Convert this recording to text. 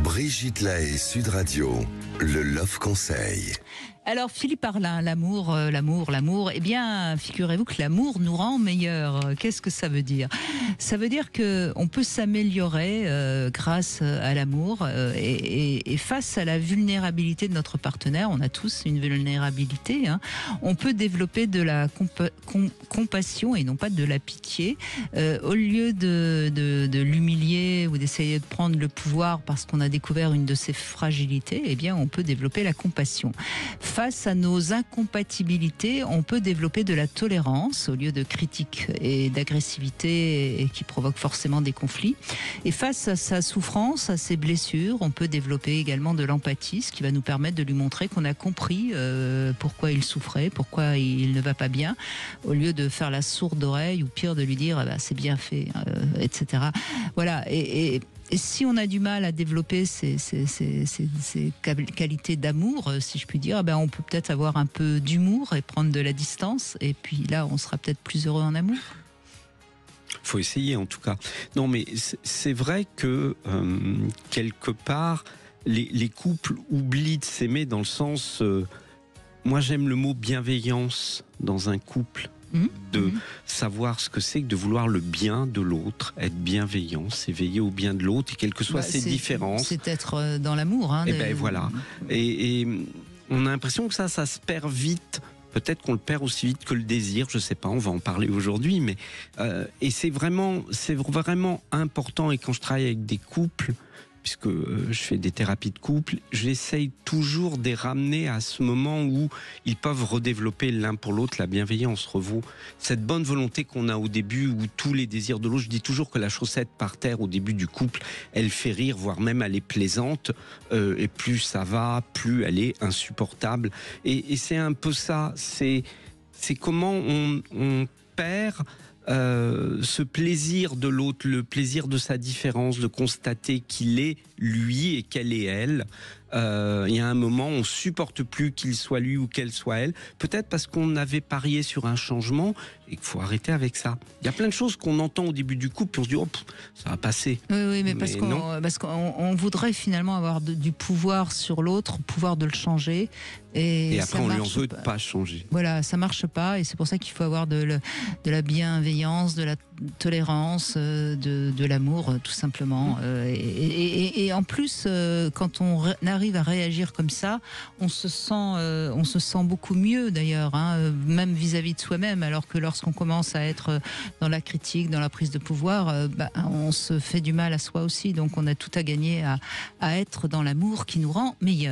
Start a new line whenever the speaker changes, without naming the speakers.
Brigitte Lahaie, Sud Radio, le Love Conseil.
Alors Philippe Arlin, l'amour, eh bien figurez-vous que l'amour nous rend meilleurs. Qu'est-ce que ça veut dire? Ça veut dire qu'on peut s'améliorer grâce à l'amour et face à la vulnérabilité de notre partenaire, on a tous une vulnérabilité, hein, on peut développer de la compassion et non pas de la pitié. Au lieu de l'humilier ou d'essayer de prendre le pouvoir parce qu'on a découvert une de ses fragilités, eh bien on peut développer la compassion. Face à nos incompatibilités, on peut développer de la tolérance au lieu de critiques et d'agressivité et qui provoquent forcément des conflits. Et face à sa souffrance, à ses blessures, on peut développer également de l'empathie, ce qui va nous permettre de lui montrer qu'on a compris pourquoi il souffrait, pourquoi il ne va pas bien, au lieu de faire la sourde oreille ou pire de lui dire c'est bien fait, etc. Voilà. Et si on a du mal à développer ces qualités d'amour, si je puis dire, on peut peut-être avoir un peu d'humour et prendre de la distance. Et puis là, on sera peut-être plus heureux en amour.
Faut essayer en tout cas. Non, mais c'est vrai que quelque part, les couples oublient de s'aimer dans le sens... moi, j'aime le mot bienveillance dans un couple. De savoir ce que c'est que de vouloir le bien de l'autre, être bienveillant, s'éveiller au bien de l'autre, et quelles que soient ses différences.
C'est être dans l'amour. Hein,
voilà. Et on a l'impression que ça se perd vite. Peut-être qu'on le perd aussi vite que le désir, je sais pas, on va en parler aujourd'hui, mais et c'est vraiment important. Et quand je travaille avec des couples, puisque je fais des thérapies de couple, j'essaye toujours de les ramener à ce moment où ils peuvent redévelopper l'un pour l'autre la bienveillance, cette bonne volonté qu'on a au début, où tous les désirs de l'autre. Je dis toujours que la chaussette par terre au début du couple, elle fait rire, voire même elle est plaisante, et plus ça va, plus elle est insupportable. Et c'est un peu ça, c'est comment on perd ce plaisir de l'autre, le plaisir de sa différence, de constater qu'il est lui et qu'elle est elle. Il y a un moment, on supporte plus qu'il soit lui ou qu'elle soit elle. Peut-être parce qu'on avait parié sur un changement et qu'il faut arrêter avec ça. Il y a plein de choses qu'on entend au début du couple, puis on se dit ça va passer.
Oui, mais parce qu'on voudrait finalement avoir du pouvoir sur l'autre, pouvoir de le changer.
Et après, on lui en veut de pas changer.
Voilà, ça marche pas, et c'est pour ça qu'il faut avoir de la bienveillance, de la tolérance, de l'amour, tout simplement. Et en plus, quand on arrive à réagir comme ça, on se sent beaucoup mieux d'ailleurs, hein, même vis-à-vis de soi-même, alors que lorsqu'on commence à être dans la critique, dans la prise de pouvoir, on se fait du mal à soi aussi. Donc on a tout à gagner à être dans l'amour qui nous rend meilleur.